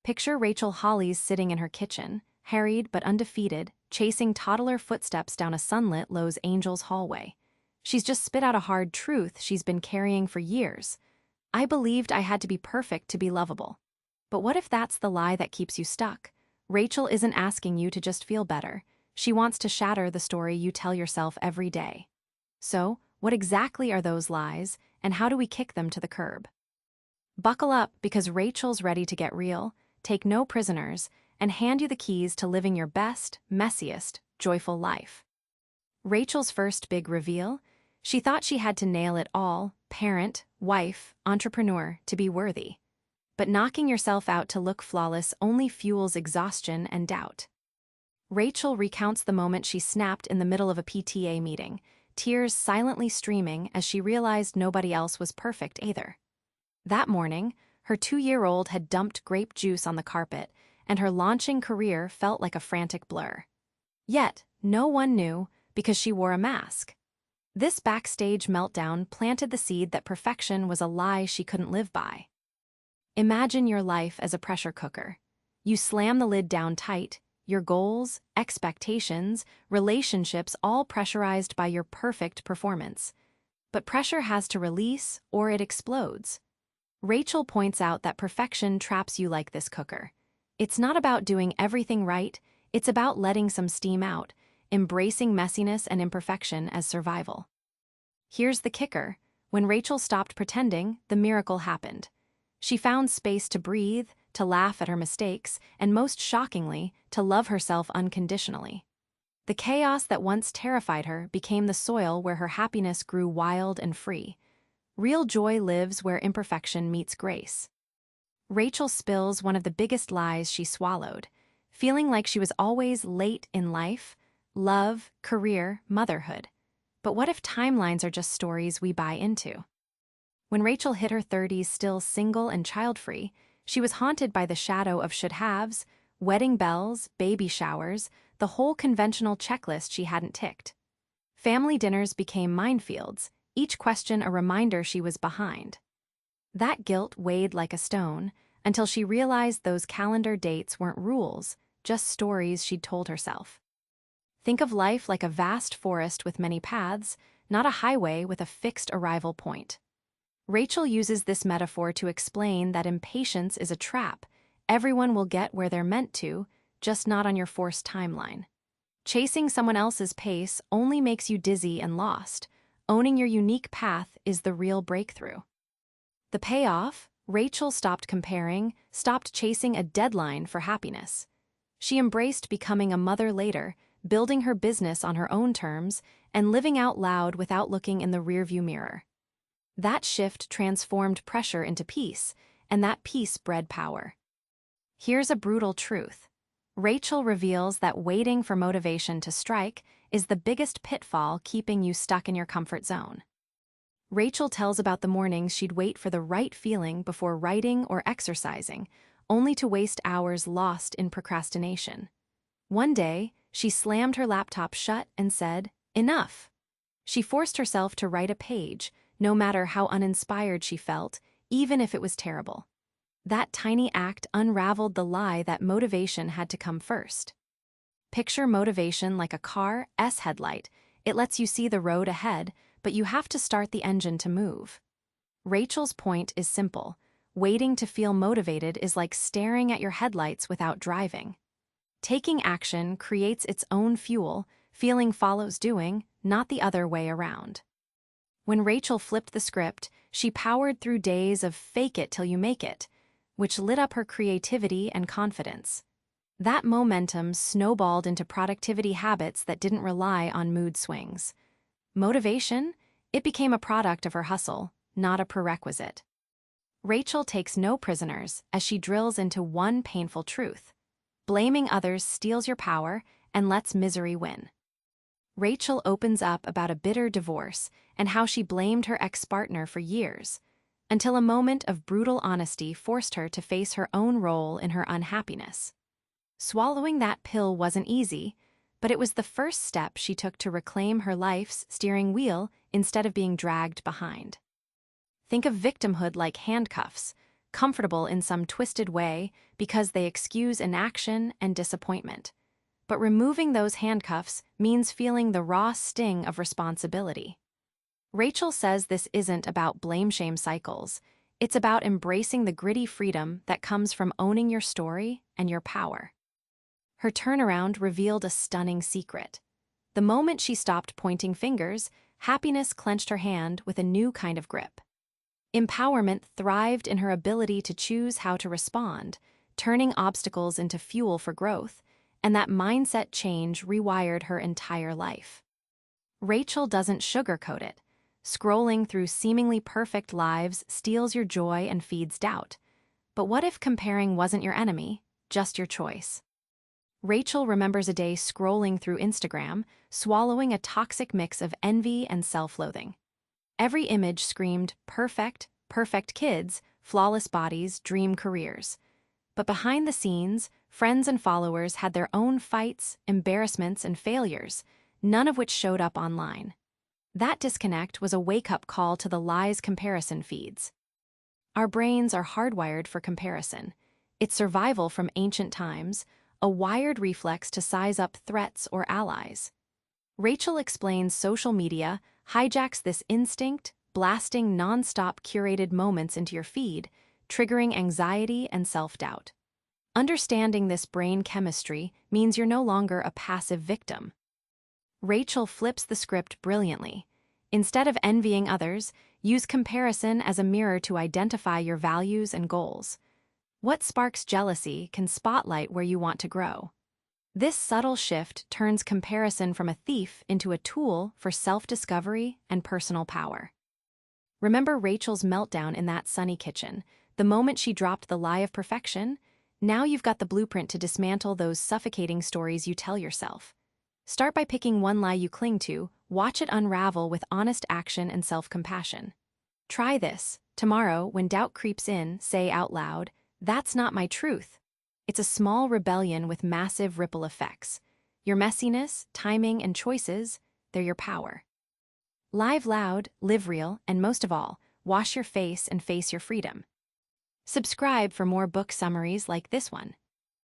Picture Rachel Hollis sitting in her kitchen, harried but undefeated, chasing toddler footsteps down a sunlit Los Angeles hallway. She's just spit out a hard truth she's been carrying for years. I believed I had to be perfect to be lovable. But what if that's the lie that keeps you stuck? Rachel isn't asking you to just feel better. She wants to shatter the story you tell yourself every day. So, what exactly are those lies, and how do we kick them to the curb? Buckle up, because Rachel's ready to get real, take no prisoners, and hand you the keys to living your best, messiest, joyful life. Rachel's first big reveal? She thought she had to nail it all, parent, wife, entrepreneur, to be worthy. But knocking yourself out to look flawless only fuels exhaustion and doubt. Rachel recounts the moment she snapped in the middle of a PTA meeting, tears silently streaming as she realized nobody else was perfect either. That morning, her 2-year-old had dumped grape juice on the carpet, and her launching career felt like a frantic blur. Yet, no one knew, because she wore a mask. This backstage meltdown planted the seed that perfection was a lie she couldn't live by. Imagine your life as a pressure cooker. You slam the lid down tight, your goals, expectations, relationships all pressurized by your perfect performance. But pressure has to release, or it explodes. Rachel points out that perfection traps you like this cooker. It's not about doing everything right, it's about letting some steam out, embracing messiness and imperfection as survival. Here's the kicker: when Rachel stopped pretending, the miracle happened. She found space to breathe, to laugh at her mistakes, and most shockingly, to love herself unconditionally. The chaos that once terrified her became the soil where her happiness grew wild and free. Real joy lives where imperfection meets grace. Rachel spills one of the biggest lies she swallowed, feeling like she was always late in life, love, career, motherhood. But what if timelines are just stories we buy into? When Rachel hit her 30s still single and child-free, she was haunted by the shadow of should-haves, wedding bells, baby showers, the whole conventional checklist she hadn't ticked. Family dinners became minefields, each question a reminder she was behind. That guilt weighed like a stone, until she realized those calendar dates weren't rules, just stories she'd told herself. Think of life like a vast forest with many paths, not a highway with a fixed arrival point. Rachel uses this metaphor to explain that impatience is a trap. Everyone will get where they're meant to, just not on your forced timeline. Chasing someone else's pace only makes you dizzy and lost. Owning your unique path is the real breakthrough. The payoff? Rachel stopped comparing, stopped chasing a deadline for happiness. She embraced becoming a mother later, building her business on her own terms, and living out loud without looking in the rearview mirror. That shift transformed pressure into peace, and that peace bred power. Here's a brutal truth. Rachel reveals that waiting for motivation to strike is the biggest pitfall keeping you stuck in your comfort zone. Rachel tells about the mornings she'd wait for the right feeling before writing or exercising, only to waste hours lost in procrastination. One day, she slammed her laptop shut and said, "Enough." She forced herself to write a page, no matter how uninspired she felt, even if it was terrible. That tiny act unraveled the lie that motivation had to come first. Picture motivation like a car's headlight. It lets you see the road ahead, but you have to start the engine to move. Rachel's point is simple. Waiting to feel motivated is like staring at your headlights without driving. Taking action creates its own fuel, feeling follows doing, not the other way around. When Rachel flipped the script, she powered through days of fake it till you make it, which lit up her creativity and confidence. That momentum snowballed into productivity habits that didn't rely on mood swings. Motivation? It became a product of her hustle, not a prerequisite. Rachel takes no prisoners as she drills into one painful truth. Blaming others steals your power and lets misery win. Rachel opens up about a bitter divorce and how she blamed her ex-partner for years, until a moment of brutal honesty forced her to face her own role in her unhappiness. Swallowing that pill wasn't easy, but it was the first step she took to reclaim her life's steering wheel instead of being dragged behind. Think of victimhood like handcuffs. comfortable in some twisted way because they excuse inaction and disappointment. But removing those handcuffs means feeling the raw sting of responsibility. Rachel says this isn't about blame-shame cycles. It's about embracing the gritty freedom that comes from owning your story and your power. Her turnaround revealed a stunning secret. The moment she stopped pointing fingers, happiness clenched her hand with a new kind of grip. Empowerment thrived in her ability to choose how to respond, turning obstacles into fuel for growth, and that mindset change rewired her entire life. Rachel doesn't sugarcoat it. Scrolling through seemingly perfect lives steals your joy and feeds doubt. But what if comparing wasn't your enemy, just your choice? Rachel remembers a day scrolling through Instagram, swallowing a toxic mix of envy and self-loathing. Every image screamed perfect, perfect kids, flawless bodies, dream careers. But behind the scenes, friends and followers had their own fights, embarrassments, and failures, none of which showed up online. That disconnect was a wake-up call to the lies comparison feeds. Our brains are hardwired for comparison. It's survival from ancient times, a wired reflex to size up threats or allies. Rachel explains social media hijacks this instinct, blasting non-stop curated moments into your feed, triggering anxiety and self-doubt. Understanding this brain chemistry means you're no longer a passive victim. Rachel flips the script brilliantly. Instead of envying others, use comparison as a mirror to identify your values and goals. What sparks jealousy can spotlight where you want to grow. This subtle shift turns comparison from a thief into a tool for self-discovery and personal power. Remember Rachel's meltdown in that sunny kitchen, the moment she dropped the lie of perfection? Now you've got the blueprint to dismantle those suffocating stories you tell yourself. Start by picking one lie you cling to, watch it unravel with honest action and self-compassion. Try this. Tomorrow, when doubt creeps in, say out loud, "That's not my truth." It's a small rebellion with massive ripple effects. Your messiness, timing, and choices, they're your power. Live loud, live real, and most of all, wash your face and face your freedom. Subscribe for more book summaries like this one.